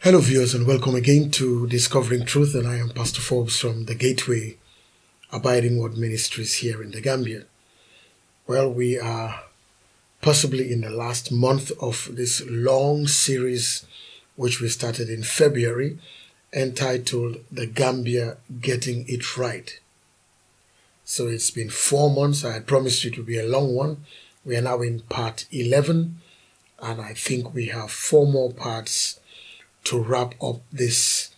Hello viewers, and welcome again to Discovering Truth, and I am Pastor Forbes from the Gateway Abiding Word Ministries here in the Gambia. Well, we are possibly in the last month of this long series which we started in February, entitled The Gambia Getting It Right. So it's been 4 months. I had promised you it would be a long one. We are now in part 11, and I think we have 4 more parts to wrap up this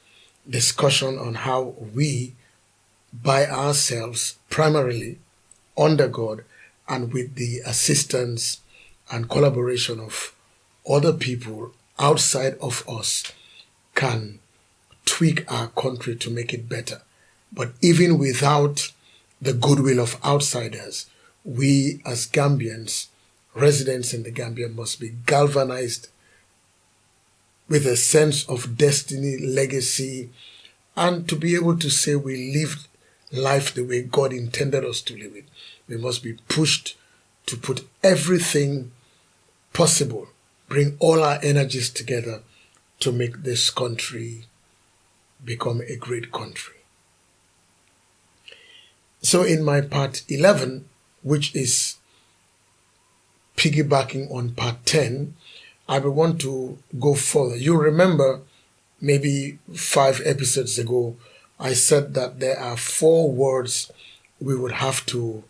discussion on how we, by ourselves, primarily under God and with the assistance and collaboration of other people outside of us, can tweak our country to make it better. But even without the goodwill of outsiders, we as Gambians, residents in the Gambia, must be galvanized with a sense of destiny, legacy, and to be able to say we lived life the way God intended us to live it. We must be pushed to put everything possible, bring all our energies together to make this country become a great country. So in my part 11, which is piggybacking on part 10, I will want to go further. You remember maybe 5 episodes ago, I said that there are 4 words we would have to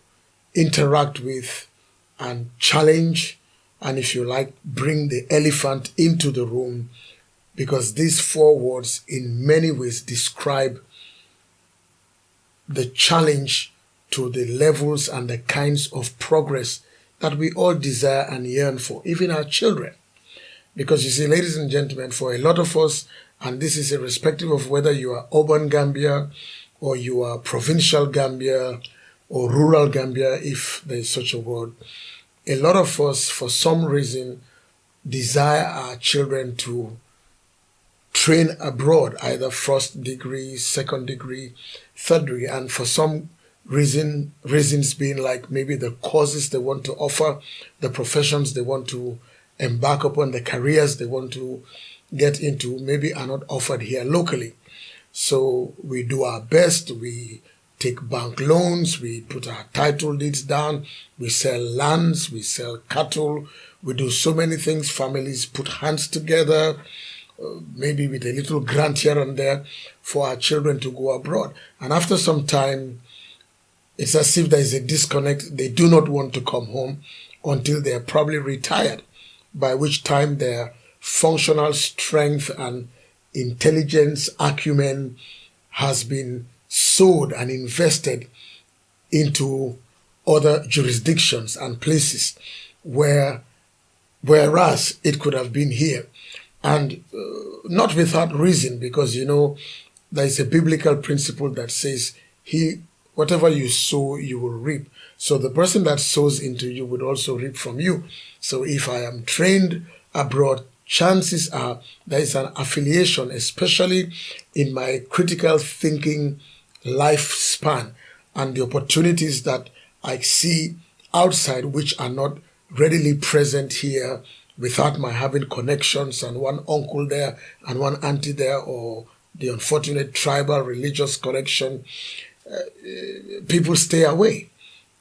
interact with and challenge, and if you like, bring the elephant into the room, because these 4 words in many ways describe the challenge to the levels and the kinds of progress that we all desire and yearn for, even our children. Because you see, ladies and gentlemen, for a lot of us, and this is irrespective of whether you are urban Gambia or you are provincial Gambia or rural Gambia, if there is such a word, a lot of us, for some reason, desire our children to train abroad, either first degree, second degree, third degree, and for some reasons being like maybe the courses they want to offer, the professions they want to embark upon, the careers they want to get into, maybe are not offered here locally. So we do our best. We take bank loans, we put our title deeds down, we sell lands, we sell cattle, we do so many things. Families put hands together, maybe with a little grant here and there for our children to go abroad. And after some time, it's as if there is a disconnect. They do not want to come home until they are probably retired, by which time their functional strength and intelligence acumen has been sowed and invested into other jurisdictions and places whereas it could have been here. And not without reason, because, you know, there is a biblical principle that says, whatever you sow, you will reap. So the person that sows into you would also reap from you. So if I am trained abroad, chances are there is an affiliation, especially in my critical thinking lifespan and the opportunities that I see outside, which are not readily present here without my having connections and one uncle there and one auntie there, or the unfortunate tribal religious connection. People stay away.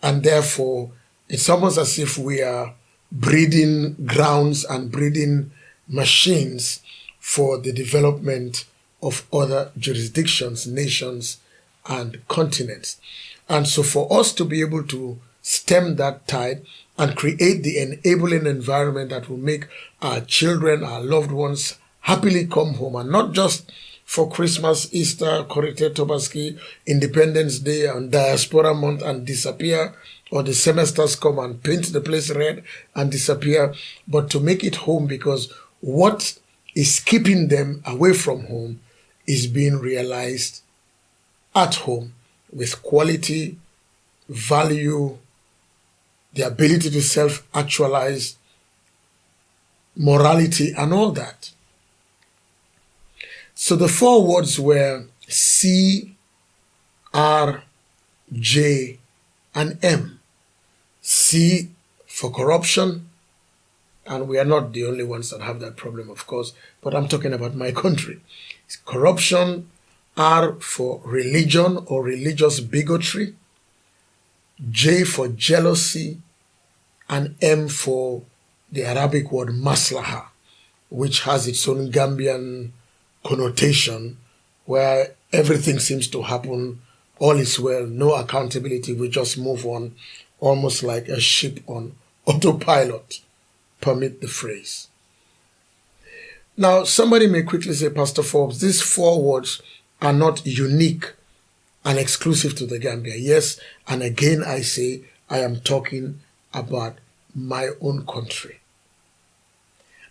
And therefore, it's almost as if we are breeding grounds and breeding machines for the development of other jurisdictions, nations, and continents. And so for us to be able to stem that tide and create the enabling environment that will make our children, our loved ones, happily come home, and not just for Christmas, Easter, Korite Tobaski, Independence Day, and Diaspora Month and disappear, or the semesters come and paint the place red and disappear, but to make it home, because what is keeping them away from home is being realized at home with quality, value, the ability to self-actualize, morality, and all that. So the 4 words were C, R, J, and M. C for corruption, And we are not the only ones that have that problem, of course, but I'm talking about my country. It's corruption, R for religion or religious bigotry, J for jealousy, and M for the Arabic word maslaha, which has its own Gambian connotation, where everything seems to happen, all is well, no accountability, we just move on, almost like a ship on autopilot. Permit the phrase. Now, somebody may quickly say, Pastor Forbes, these 4 words are not unique and exclusive to the Gambia. Yes, and again I say, I am talking about my own country.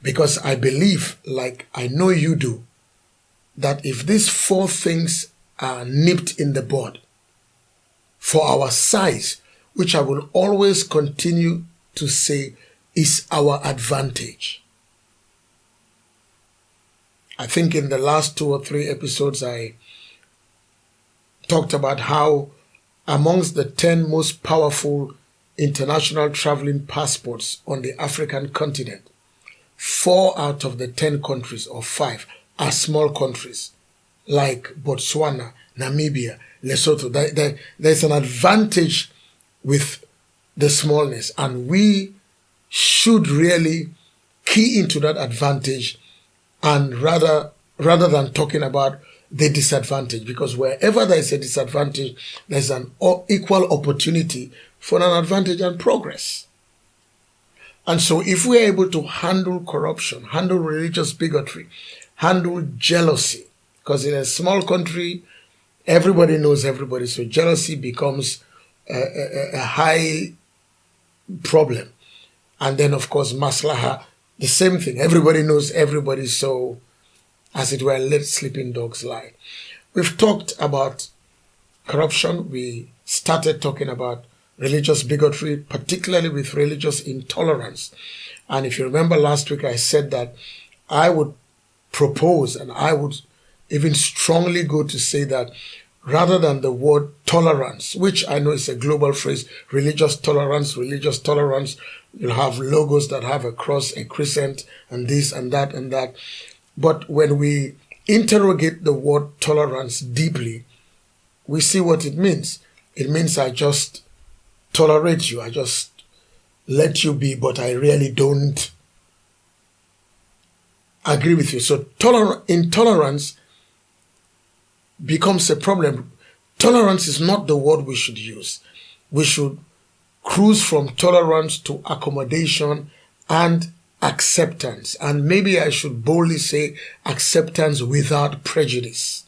Because I believe, like I know you do, that if these 4 things are nipped in the bud for our size, which I will always continue to say is our advantage. I think in the last 2 or 3 episodes I talked about how amongst the 10 most powerful international traveling passports on the African continent, 4 out of the 10 countries, or 5, are small countries like Botswana, Namibia, Lesotho. There's an advantage with the smallness, and we should really key into that advantage, and rather than talking about the disadvantage, because wherever there is a disadvantage, there's an equal opportunity for an advantage and progress. And so if we are able to handle corruption, handle religious bigotry, handle jealousy, because in a small country, everybody knows everybody, so jealousy becomes a high problem. And then, of course, maslaha, the same thing. Everybody knows everybody, so, as it were, let sleeping dogs lie. We've talked about corruption. We started talking about religious bigotry, particularly with religious intolerance. And if you remember last week, I said that I would propose, and I would even strongly go to say that rather than the word tolerance, which I know is a global phrase, religious tolerance, you'll have logos that have a cross, a crescent, and this and that and that. But when we interrogate the word tolerance deeply, we see what it means. It means I just tolerate you, I just let you be, but I really don't agree with you. So intolerance becomes a problem. Tolerance is not the word we should use. We should cruise from tolerance to accommodation and acceptance. And maybe I should boldly say acceptance without prejudice.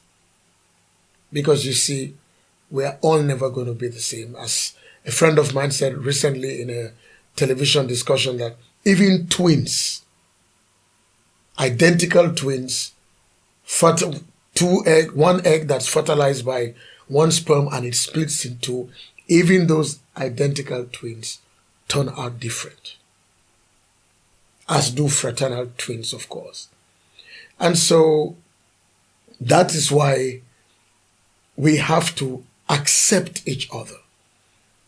Because you see, we are all never going to be the same. As a friend of mine said recently in a television discussion, that even twins, identical twins, one egg that's fertilized by one sperm and it splits in 2, even those identical twins turn out different. As do fraternal twins, of course. And so that is why we have to accept each other.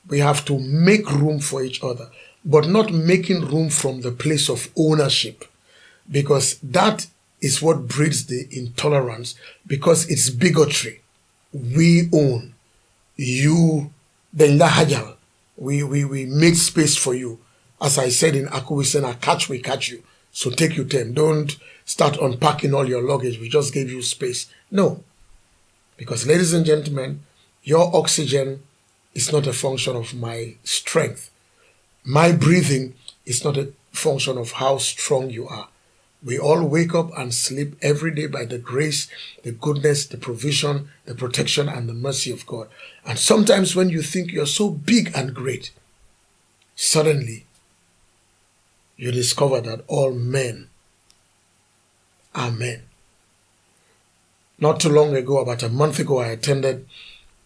We have to make room for each other, but not making room from the place of ownership, because that is what breeds the intolerance, because it's bigotry. We own. You, the Lahajal, we make space for you. As I said in Aku, we said, we catch you. So take your time. Don't start unpacking all your luggage. We just gave you space. No. Because, ladies and gentlemen, your oxygen is not a function of my strength. My breathing is not a function of how strong you are. We all wake up and sleep every day by the grace, the goodness, the provision, the protection, and the mercy of God. And sometimes when you think you're so big and great, suddenly you discover that all men are men. Not too long ago, about a month ago, I attended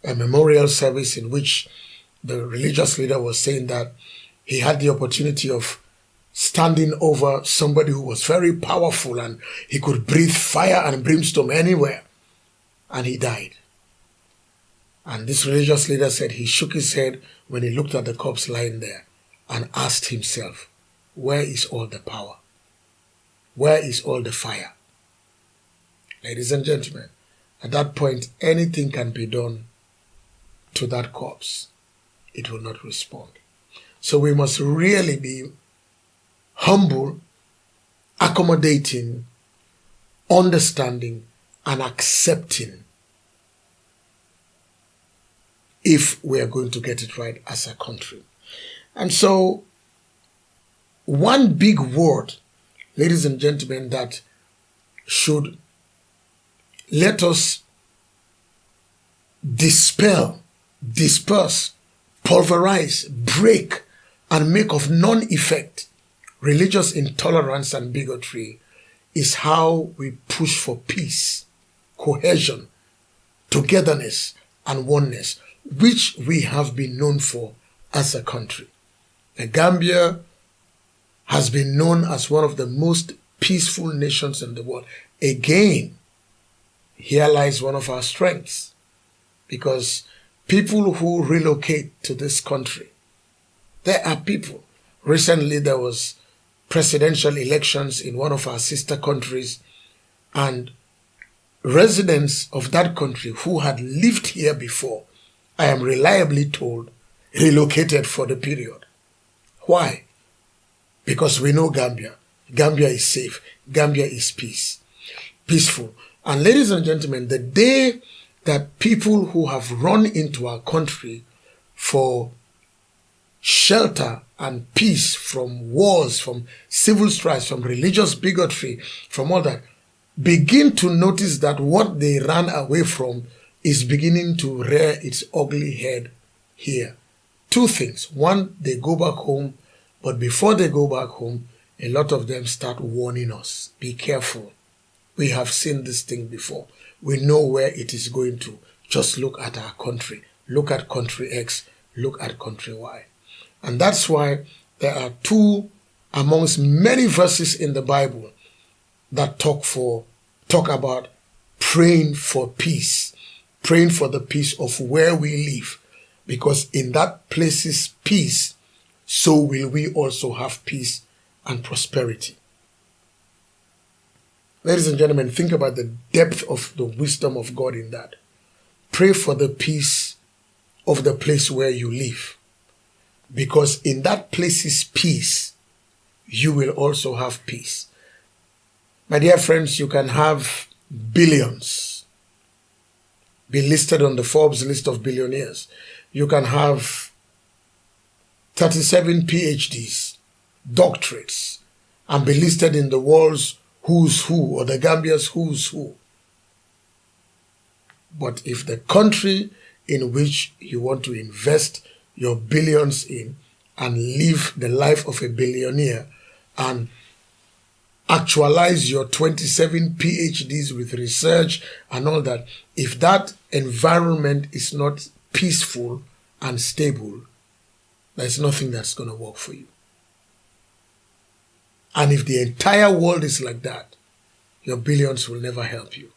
a memorial service in which the religious leader was saying that he had the opportunity of standing over somebody who was very powerful and he could breathe fire and brimstone anywhere. And he died. And this religious leader said he shook his head when he looked at the corpse lying there and asked himself, where is all the power? Where is all the fire? Ladies and gentlemen, at that point, anything can be done to that corpse. It will not respond. So we must really be humble, accommodating, understanding, and accepting if we are going to get it right as a country. And so, one big word, ladies and gentlemen, that should let us dispel, disperse, pulverize, break, and make of non-effect religious intolerance and bigotry is how we push for peace, cohesion, togetherness, and oneness, which we have been known for as a country. The Gambia has been known as one of the most peaceful nations in the world. Again, here lies one of our strengths, because people who relocate to this country, there are people. Recently, there was presidential elections in one of our sister countries, and residents of that country who had lived here before, I am reliably told, relocated for the period. Why? Because we know Gambia. Gambia is safe. Gambia is peaceful. And ladies and gentlemen, the day that people who have run into our country for shelter and peace from wars, from civil strife, from religious bigotry, from all that, begin to notice that what they ran away from is beginning to rear its ugly head here. Two things. One, they go back home, but before they go back home, a lot of them start warning us. Be careful. We have seen this thing before. We know where it is going to. Just look at our country. Look at country X. Look at country Y. And that's why there are two amongst many verses in the Bible that talk about praying for peace, praying for the peace of where we live, because in that place's peace, so will we also have peace and prosperity. Ladies and gentlemen, think about the depth of the wisdom of God in that. Pray for the peace of the place where you live, because in that place's peace, you will also have peace. My dear friends, you can have billions, be listed on the Forbes list of billionaires. You can have 37 PhDs, doctorates, and be listed in the world's who's who, or the Gambia's who's who. But if the country in which you want to invest your billions in and live the life of a billionaire and actualize your 27 PhDs with research and all that, if that environment is not peaceful and stable, there's nothing that's going to work for you. And if the entire world is like that, your billions will never help you.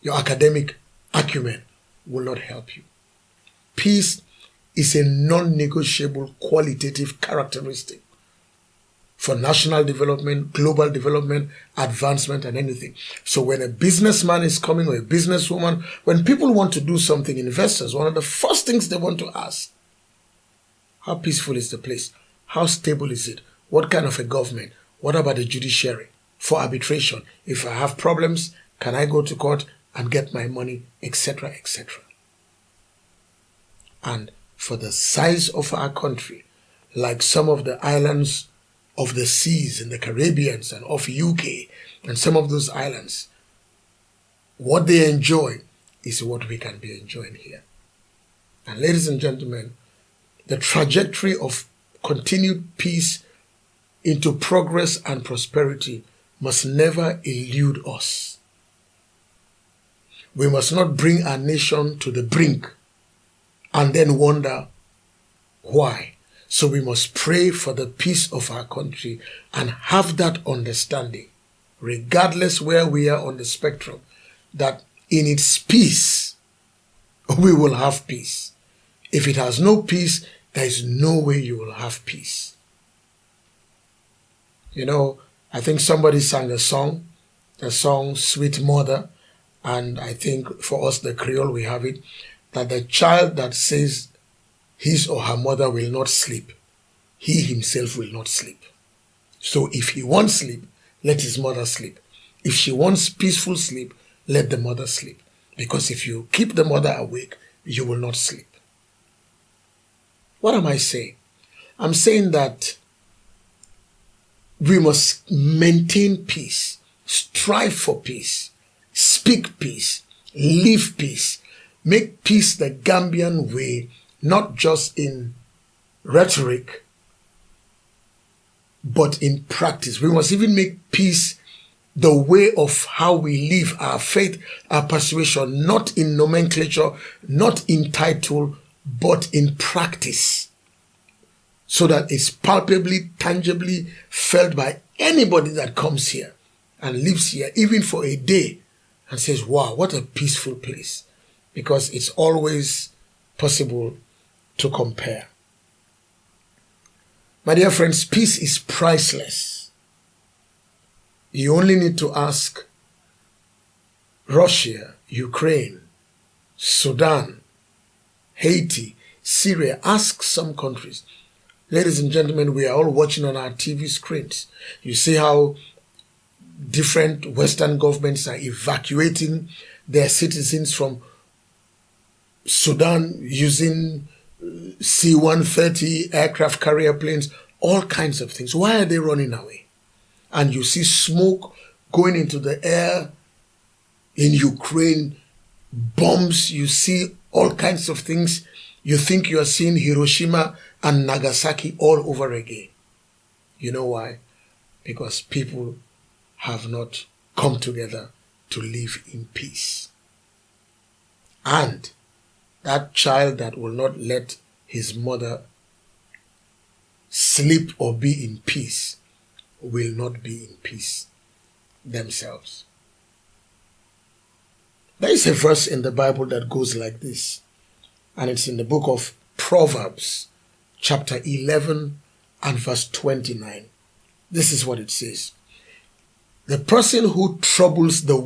Your academic acumen will not help you. Peace is a non-negotiable qualitative characteristic for national development, global development, advancement, and anything. So when a businessman is coming, or a businesswoman, when people want to do something, investors, one of the first things they want to ask, how peaceful is the place? How stable is it? What kind of a government? What about the judiciary for arbitration? If I have problems, can I go to court and get my money, etc., etc.? And for the size of our country, like some of the islands of the seas in the Caribbean and off UK and some of those islands, what they enjoy is what we can be enjoying here. And ladies and gentlemen, the trajectory of continued peace into progress and prosperity must never elude us. We must not bring our nation to the brink and then wonder why. So we must pray for the peace of our country and have that understanding, regardless where we are on the spectrum, that in its peace, we will have peace. If it has no peace, there is no way you will have peace. You know, I think somebody sang the song Sweet Mother, and I think for us, the Creole, we have it, that the child that says his or her mother will not sleep, he himself will not sleep. So if he wants sleep, let his mother sleep. If she wants peaceful sleep, let the mother sleep. Because if you keep the mother awake, you will not sleep. What am I saying? I'm saying that we must maintain peace, strive for peace, speak peace, live peace, make peace the Gambian way, not just in rhetoric, but in practice. We must even make peace the way of how we live, our faith, our persuasion, not in nomenclature, not in title, but in practice, so that it's palpably, tangibly felt by anybody that comes here and lives here, even for a day, and says, wow, what a peaceful place. Because it's always possible to compare. My dear friends, peace is priceless. You only need to ask Russia, Ukraine, Sudan, Haiti, Syria. Ask some countries. Ladies and gentlemen, we are all watching on our TV screens. You see how different Western governments are evacuating their citizens from Sudan using C-130 aircraft carrier planes, all kinds of things. Why are they running away? And you see smoke going into the air in Ukraine, bombs, you see all kinds of things. You think you are seeing Hiroshima and Nagasaki all over again. You know why? Because people have not come together to live in peace. And that child that will not let his mother sleep or be in peace will not be in peace themselves. There is a verse in the Bible that goes like this, and it's in the book of Proverbs, chapter 11 and verse 29. This is what it says. The person who troubles the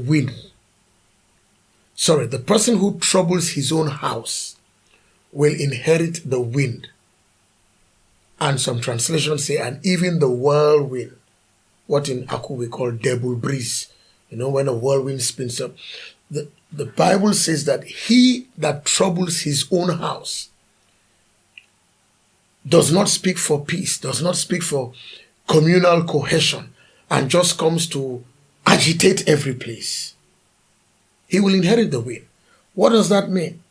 person who troubles his own house will inherit the wind. And some translations say, and even the whirlwind, what in Aku we call double breeze. You know, when a whirlwind spins up. The Bible says that he that troubles his own house does not speak for peace, does not speak for communal cohesion, and just comes to agitate every place. He will inherit the wind. What does that mean?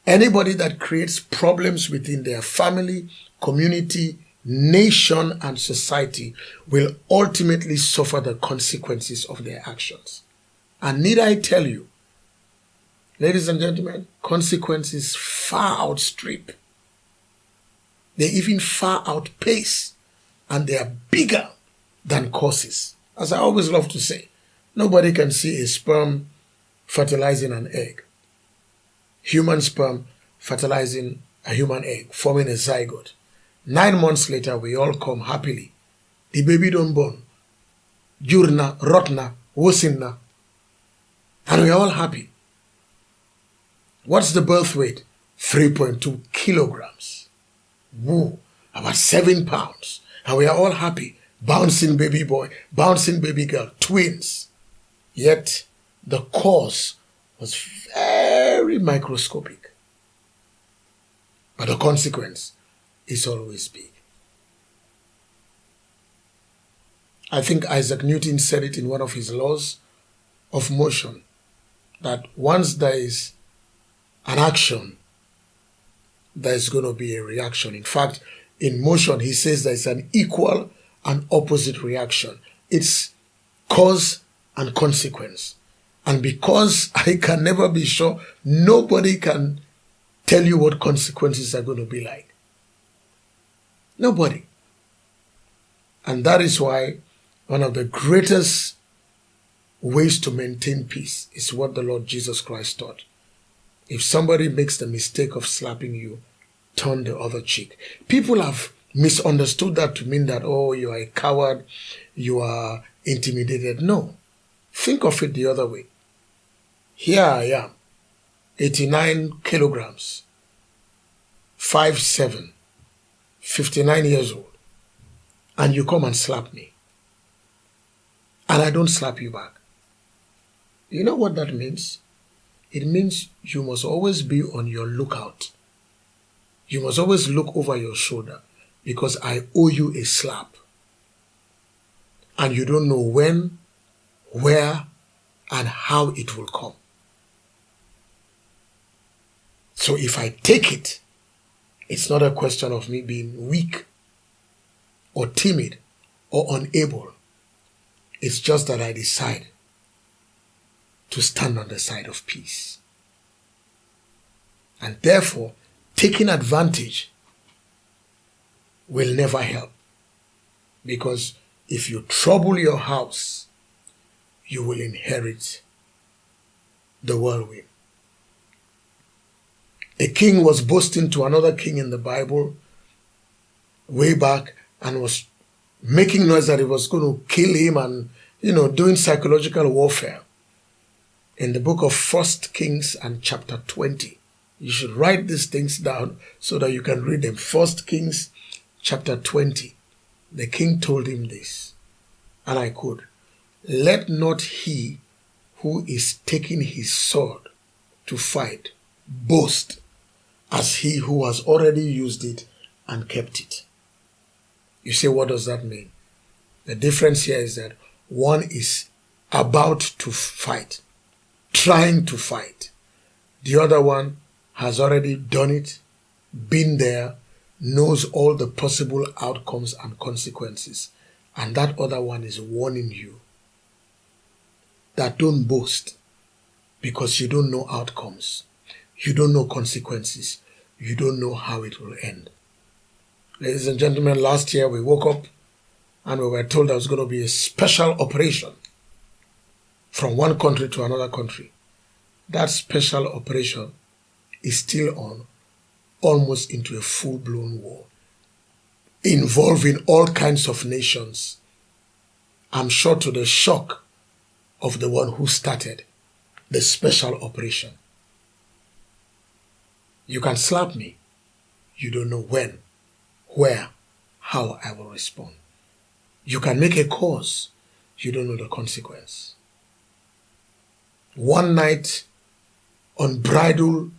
Anybody that creates problems within their family, community, nation, and society will ultimately suffer the consequences of their actions. And need I tell you, ladies and gentlemen, consequences far outstrip. They even far outpace, and they are bigger than causes. As I always love to say, nobody can see a sperm fertilizing an egg. Human sperm fertilizing a human egg, forming a zygote. 9 months later, we all come happily. The baby don't born. Jurna, rotna, wosinna. And we're all happy. What's the birth weight? 3.2 kilograms. Woo, about 7 pounds. And we are all happy. Bouncing baby boy, bouncing baby girl, twins. Yet the cause was very microscopic. But the consequence is always big. I think Isaac Newton said it in one of his laws of motion, that once there is an action, there is going to be a reaction. In fact, in motion, he says there is an equal and opposite reaction. It's cause and consequence. And because I can never be sure, nobody can tell you what consequences are going to be like. Nobody. And that is why one of the greatest ways to maintain peace is what the Lord Jesus Christ taught. If somebody makes the mistake of slapping you, turn the other cheek. People have misunderstood that to mean that, oh, you are a coward, you are intimidated. No. Think of it the other way. Here I am, 89 kilograms, 5'7", 59 years old, and you come and slap me. And I don't slap you back. You know what that means? It means you must always be on your lookout. You must always look over your shoulder because I owe you a slap. And you don't know when, where, and how it will come. So if I take it, it's not a question of me being weak or timid or unable. It's just that I decide to stand on the side of peace. And therefore, taking advantage will never help. Because if you trouble your house, you will inherit the whirlwind. A king was boasting to another king in the Bible way back and was making noise that he was going to kill him and, doing psychological warfare. In the book of 1 Kings and chapter 20. You should write these things down so that you can read them. 1 Kings chapter 20. The king told him this, and I quote, "Let not he who is taking his sword to fight boast as he who has already used it and kept it." You say, what does that mean? The difference here is that one is about to fight, trying to fight. The other one has already done it, been there, knows all the possible outcomes and consequences. And that other one is warning you that don't boast because you don't know outcomes. You don't know consequences. You don't know how it will end. Ladies and gentlemen, last year we woke up and we were told there was going to be a special operation from one country to another country. That special operation is still on, almost into a full-blown war, involving all kinds of nations. I'm sure to the shock of the one who started the special operation. You can slap me. You don't know when, where, how I will respond. You can make a cause. You don't know the consequence. One night, unbridled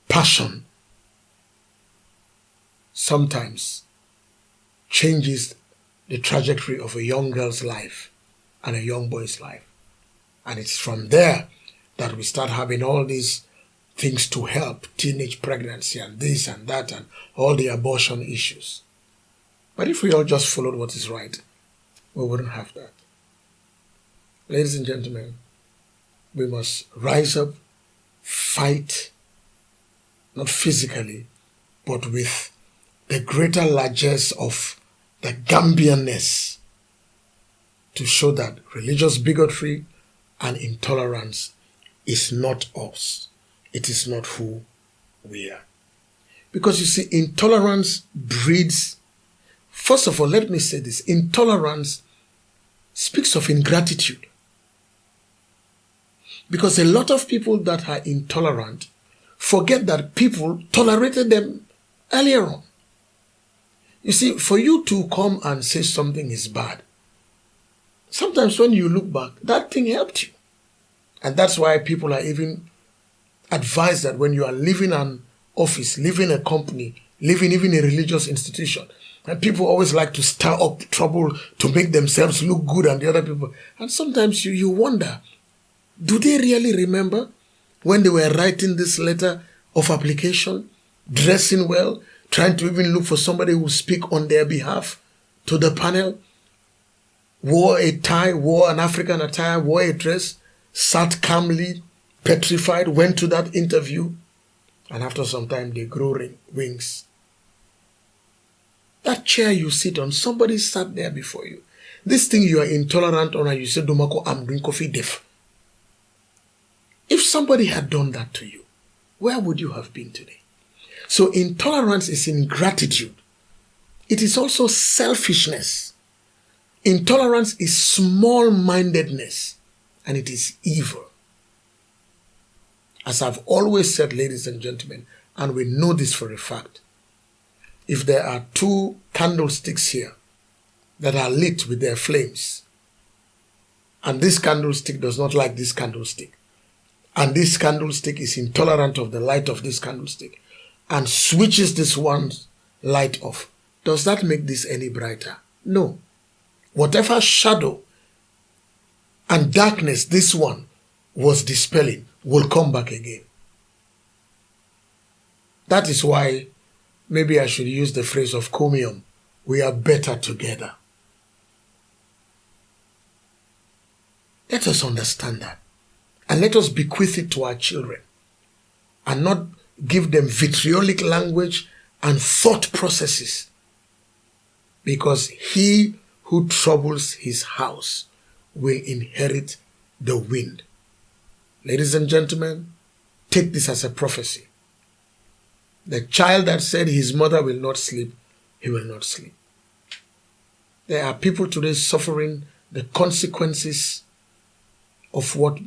passion sometimes changes the trajectory of a young girl's life and a young boy's life. And it's from there that we start having all these things to help teenage pregnancy and this and that and all the abortion issues. But if we all just followed what is right, we wouldn't have that. Ladies and gentlemen, we must rise up, fight, not physically, but with the greater largesse of the Gambianness to show that religious bigotry and intolerance is not us. It is not who we are. Because you see, intolerance breeds, first of all, let me say this, intolerance speaks of ingratitude. Because a lot of people that are intolerant forget that people tolerated them earlier on. You see, for you to come and say something is bad, sometimes when you look back, that thing helped you. And that's why people are even advised that when you are leaving an office, leaving a company, leaving even a religious institution, and people always like to stir up trouble to make themselves look good and the other people. And sometimes you wonder, do they really remember when they were writing this letter of application, dressing well, trying to even look for somebody who will speak on their behalf to the panel, wore a tie, wore an African attire, wore a dress, sat calmly, petrified, went to that interview, and after some time they grow wings. That chair you sit on, somebody sat there before you. This thing you are intolerant on and you say, Domako, I'm doing coffee deaf. If somebody had done that to you, where would you have been today? So intolerance is ingratitude. it is also selfishness. Intolerance is small-mindedness, and it is evil. As I've always said, ladies and gentlemen, and we know this for a fact, if there are two candlesticks here that are lit with their flames, and this candlestick does not like this candlestick, and this candlestick is intolerant of the light of this candlestick, and switches this one's light off, does that make this any brighter? No. Whatever shadow and darkness this one was dispelling will come back again. That is why maybe I should use the phrase of comium, we are better together. Let us understand that. And let us bequeath it to our children. And not give them vitriolic language and thought processes. Because he who troubles his house will inherit the wind. Ladies and gentlemen, take this as a prophecy. The child that said his mother will not sleep, he will not sleep. There are people today suffering the consequences of what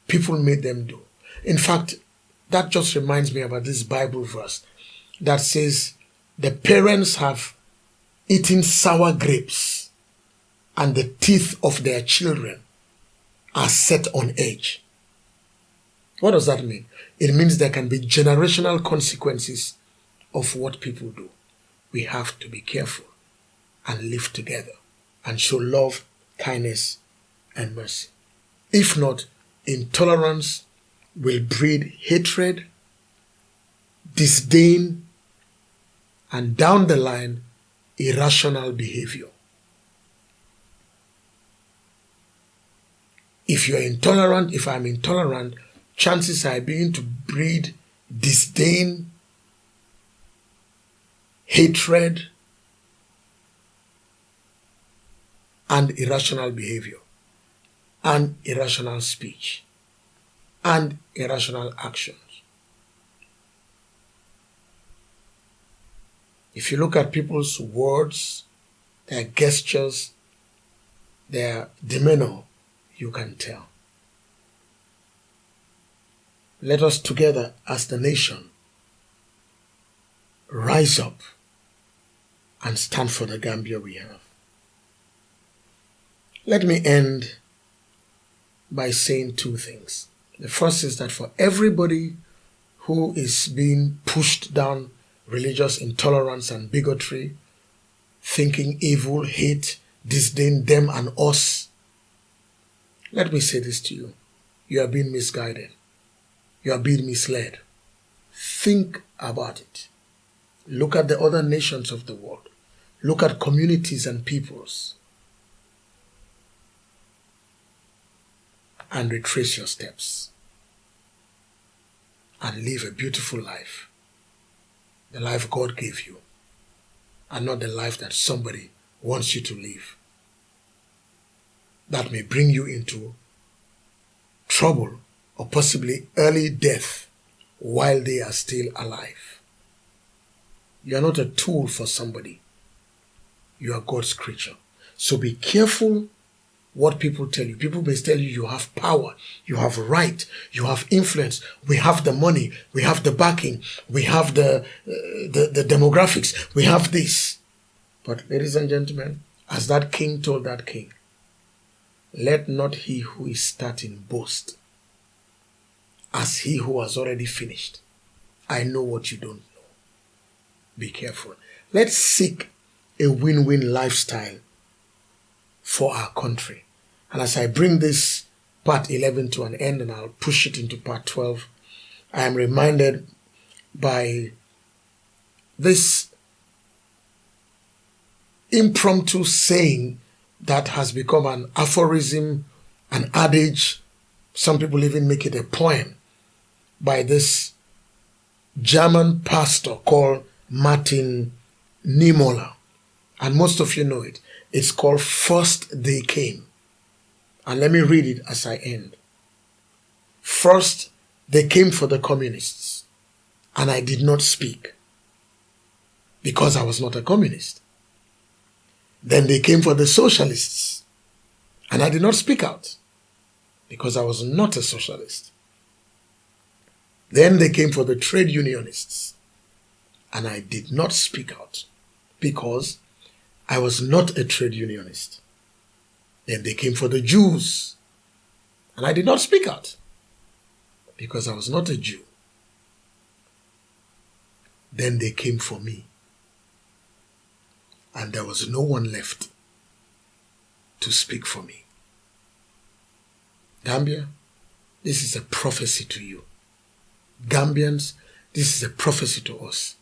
people made them do. In fact, that just reminds me about this Bible verse that says the parents have eaten sour grapes and the teeth of their children are set on edge. What does that mean? It means there can be generational consequences of what people do. We have to be careful and live together and show love, kindness, and mercy. If not, intolerance will breed hatred, disdain, and down the line, irrational behavior. If you're intolerant, if I'm intolerant, chances are being to breed disdain, hatred, and irrational behavior, and irrational speech, and irrational actions. If you look at people's words, their gestures, their demeanor, you can tell. Let us together as the nation rise up and stand for the Gambia we have. Let me end by saying two things. The first is that for everybody who is being pushed down religious intolerance and bigotry, thinking evil, hate, disdain them and us, let me say this to you. You are being misguided. You are being misled. Think about it. Look at the other nations of the world. Look at communities and peoples. And retrace your steps. And live a beautiful life. The life God gave you. And not the life that somebody wants you to live. That may bring you into trouble or possibly early death while they are still alive. You are not a tool for somebody. You are God's creature. So be careful what people tell you. People may tell you you have power, you have right, you have influence, we have the money, we have the backing, we have the demographics, we have this. But ladies and gentlemen, as that king told that king, let not he who is starting boast as he who has already finished. I know what you don't know. Be careful. Let's seek a win-win lifestyle for our country. And as I bring this part 11 to an end and I'll push it into part 12, I am reminded by this impromptu saying that has become an aphorism, an adage. Some people even make it a poem by this German pastor called Martin Niemöller. And most of you know it. It's called First They Came. And let me read it as I end. First, they came for the communists, and I did not speak. because I was not a communist. Then they came for the socialists, and I did not speak out because I was not a socialist. Then they came for the trade unionists, and I did not speak out because I was not a trade unionist. Then they came for the Jews, and I did not speak out because I was not a Jew. Then they came for me, and there was no one left to speak for me. Gambia, this is a prophecy to you. Gambians, this is a prophecy to us.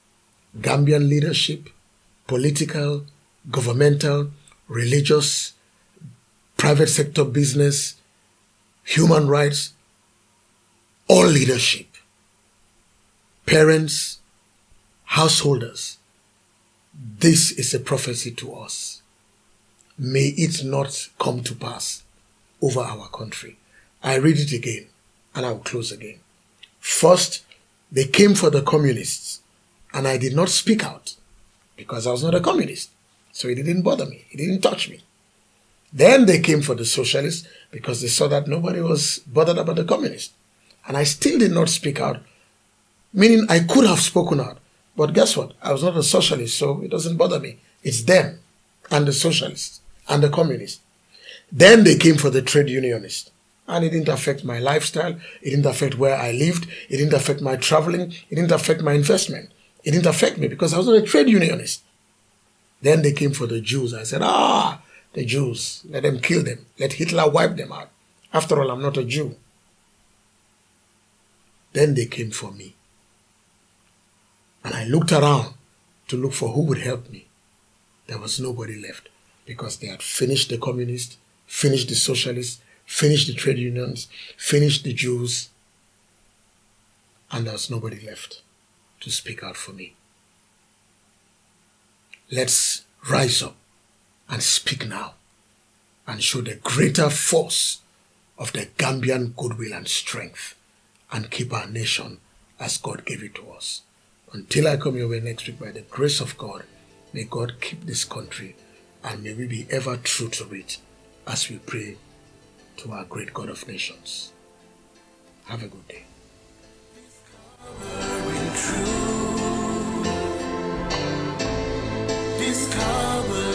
Gambian leadership, political, governmental, religious, private sector business, human rights, all leadership, parents, householders, this is a prophecy to us. May it not come to pass over our country. I read it again, and I will close again. First, they came for the communists, and I did not speak out because I was not a communist. So it didn't bother me. It didn't touch me. Then they came for the socialists because they saw that nobody was bothered about the communists. And I still did not speak out, meaning I could have spoken out. But guess what? I was not a socialist, so it doesn't bother me. It's them and the socialists and the communists. Then they came for the trade unionists. And it didn't affect my lifestyle. It didn't affect where I lived. It didn't affect my traveling. It didn't affect my investment. It didn't affect me because I was not a trade unionist. Then they came for the Jews. I said, the Jews, let them kill them. Let Hitler wipe them out. After all, I'm not a Jew. Then they came for me. And I looked around to look for who would help me. There was nobody left because they had finished the communists, finished the socialists, finished the trade unions, finished the Jews, and there was nobody left to speak out for me. Let's rise up and speak now and show the greater force of the Gambian goodwill and strength and keep our nation as God gave it to us. Until I come your way next week, by the grace of God, may God keep this country and may we be ever true to it as we pray to our great God of nations. Have a good day. Discover